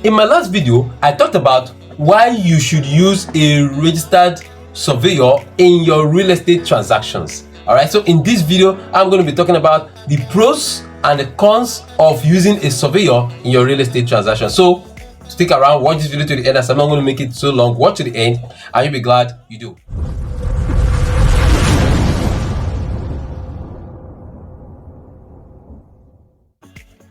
In my last video, I talked about why you should use a registered surveyor in your real estate transactions. Alright, so in this video, I'm going to be talking about the pros and the cons of using a surveyor in your real estate transaction. So stick around, watch this video to the end, as I'm not going to make it so long. Watch to the end and you'll be glad you do.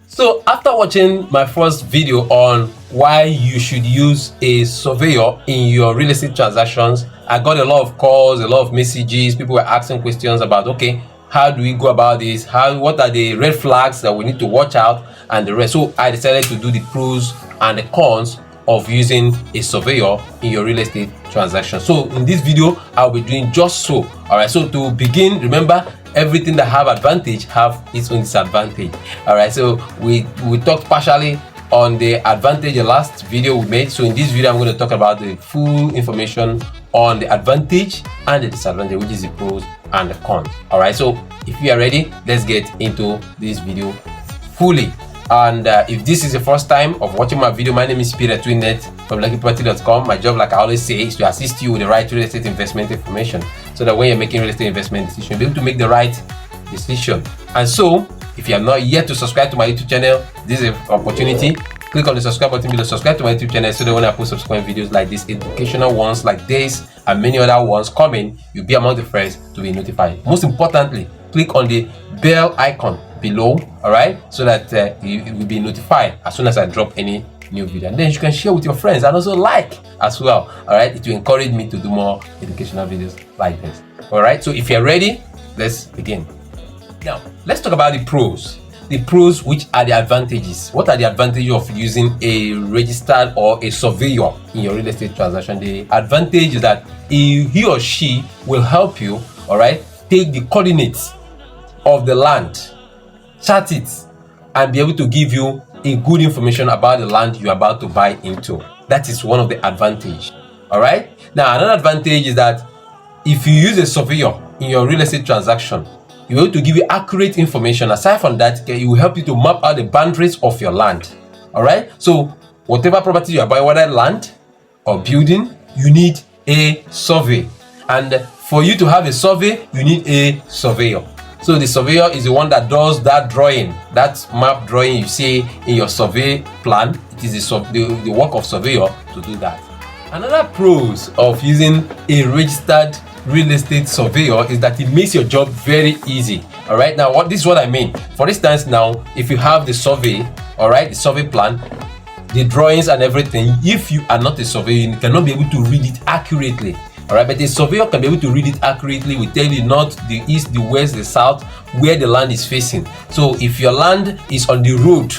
So after watching my first video on why you should use a surveyor in your real estate transactions, I got a lot of calls, a lot of messages. People were asking questions about, okay, how do we go about this? What are the red flags that we need to watch out and the rest? So I decided to do the pros and the cons of using a surveyor in your real estate transaction. So in this video, I'll be doing just so. All right, so to begin, remember, everything that have advantage have its own disadvantage. All right, so we talked partially on the advantage the last video we made. So in this video, I'm going to talk about the full information on the advantage and the disadvantage, which is the pros and the cons. All right, so if you are ready, let's get into this video fully. And if this is the first time of watching my video, my name is Peter Twinnet from LiQWYD.com. My job, like I always say, is to assist you with the right real estate investment information, so that when you're making real estate investment decisions, you'll be able to make the right decision. And so, if you have not yet to subscribe to my YouTube channel, this is an opportunity. Click on the subscribe button below, subscribe to my YouTube channel, so that when I post subsequent videos like this, educational ones like this and many other ones coming, you'll be among the first to be notified. Most importantly, click on the bell icon below, all right, so that you will be notified as soon as I drop any new video, and then you can share with your friends and also like as well. All right, it will encourage me to do more educational videos like this. All right, so if you're ready, let's begin. Now let's talk about the pros. The pros, which are the advantages. What are the advantages of using a registered or a surveyor in your real estate transaction? The advantage is that he or she will help you, all right, take the coordinates of the land, chart it, and be able to give you a good information about the land you're about to buy into. That is one of the advantages. All right, now another advantage is that if you use a surveyor in your real estate transaction, you're able to give you accurate information. Aside from that, it will help you to map out the boundaries of your land. All right, so whatever property you are buying, whether land or building, you need a survey, and for you to have a survey, you need a surveyor. So the surveyor is the one that does that drawing, that map drawing you see in your survey plan. It is the work of surveyor to do that. Another pros of using a registered real estate surveyor is that it makes your job very easy. All right, now this is what I mean. For instance, now if you have the survey, all right, the survey plan, the drawings and everything, if you are not a surveyor, you cannot be able to read it accurately. All right, but a surveyor can be able to read it accurately. We tell you north, the east, the west, the south, where the land is facing. So if your land is on the road,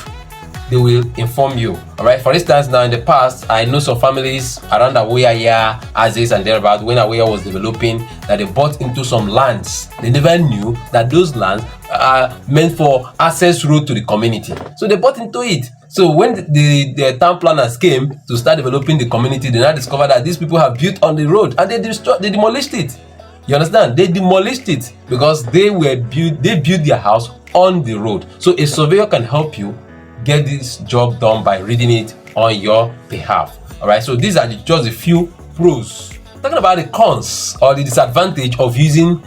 they will inform you. All right, for instance, now in the past, I know some families around Awaya, Azes and thereabout, when Awaya was developing, that they bought into some lands. They never knew that those lands are meant for access road to the community. So they bought into it. So when the town planners came to start developing the community, they now discovered that these people have built on the road, and they demolished it. You understand? They demolished it because they built their house on the road. So a surveyor can help you get this job done by reading it on your behalf. All right, so these are just a few pros. Talking about the cons or the disadvantage of using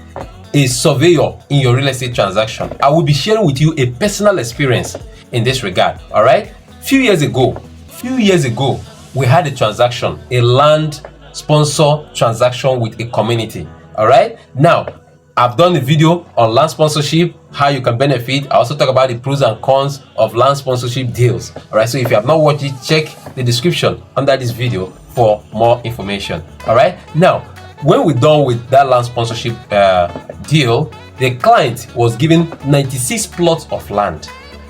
a surveyor in your real estate transaction, I will be sharing with you a personal experience in this regard. All right, few years ago, we had a transaction, a land sponsor transaction with a community. All right, now I've done a video on land sponsorship, how you can benefit. I also talk about the pros and cons of land sponsorship deals. All right, so if you have not watched it, check the description under this video for more information. All right, now when we're done with that land sponsorship deal, the client was given 96 plots of land.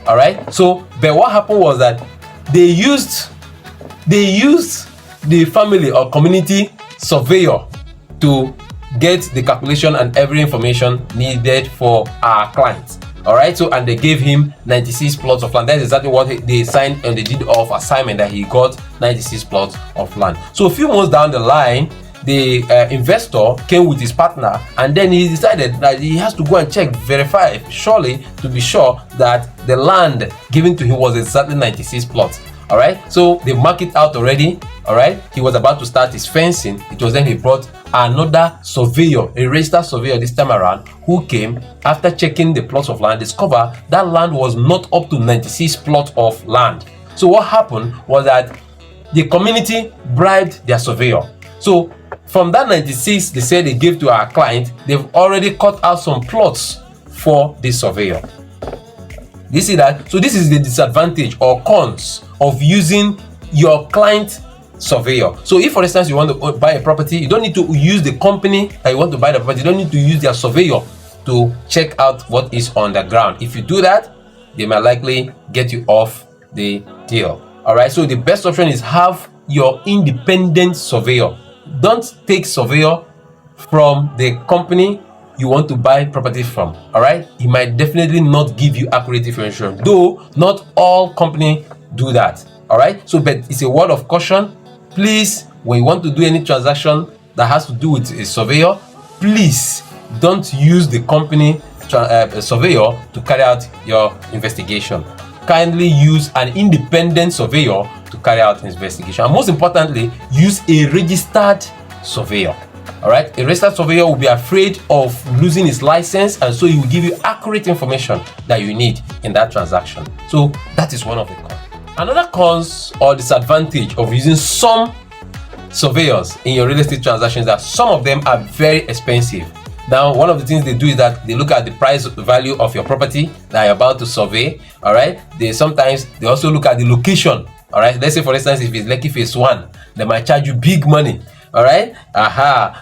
All right, so but what happened was that they used the family or community surveyor to get the calculation and every information needed for our clients. All right, so and they gave him 96 plots of land. That's exactly what they signed on the deed of assignment, that he got 96 plots of land. So a few months down the line, the investor came with his partner, and then he decided that he has to go and check, verify surely to be sure that the land given to him was exactly 96 plots. All right, so they marked it out already. All right, he was about to start his fencing. It was then he brought another surveyor, a registered surveyor this time around, who came after checking the plots of land, discovered that land was not up to 96 plots of land. So what happened was that the community bribed their surveyor. So from that 96 they said they gave to our client, they've already cut out some plots for the surveyor. You see that? So this is the disadvantage or cons of using your client surveyor. So if for instance you want to buy a property, you don't need to use the company that you want to buy the property. You don't need to use their surveyor to check out what is on the ground. If you do that, they might likely get you off the deal. All right, so the best option is have your independent surveyor. Don't take surveyor from the company you want to buy property from. All right, he might definitely not give you accurate information, though not all companies do that. All right, so but it's a word of caution. Please, when you want to do any transaction that has to do with a surveyor, please don't use the company surveyor to carry out your investigation. Kindly use an independent surveyor to carry out investigation, and most importantly, use a registered surveyor. All right, a registered surveyor will be afraid of losing his license, and so he will give you accurate information that you need in that transaction. So that is one of the cons. Another cons or disadvantage of using some surveyors in your real estate transactions is that some of them are very expensive. Now, one of the things they do is that they look at the price value of your property that you're about to survey. All right, they also look at the location. All right, let's say for instance if it's Lekki phase 1, they might charge you big money. All right,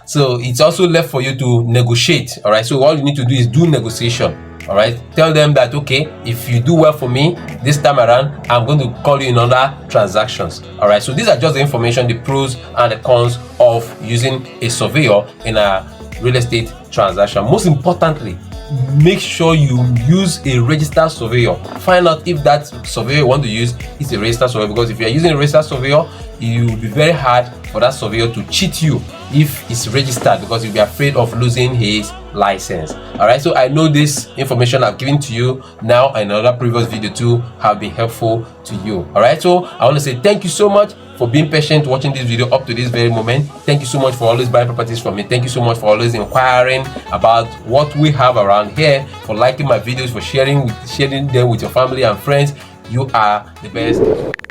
so it's also left for you to negotiate. All right, so all you need to do is do negotiation. All right, tell them that okay, if you do well for me this time around, I'm going to call you in other transactions. All right, so these are just the information, the pros and the cons of using a surveyor in a real estate transaction. Most importantly, make sure you use a registered surveyor. Find out if that surveyor you want to use is a registered surveyor, because if you are using a registered surveyor, it will be very hard for that surveyor to cheat you if it's registered, because you'll be afraid of losing his license. All right, so I know this information I've given to you now and another previous video too have been helpful to you. All right, so I want to say thank you so much for being patient watching this video up to this very moment. Thank you so much for always buying properties from me. Thank you so much for always inquiring about what we have around here, for liking my videos, for sharing them with your family and friends. You are the best.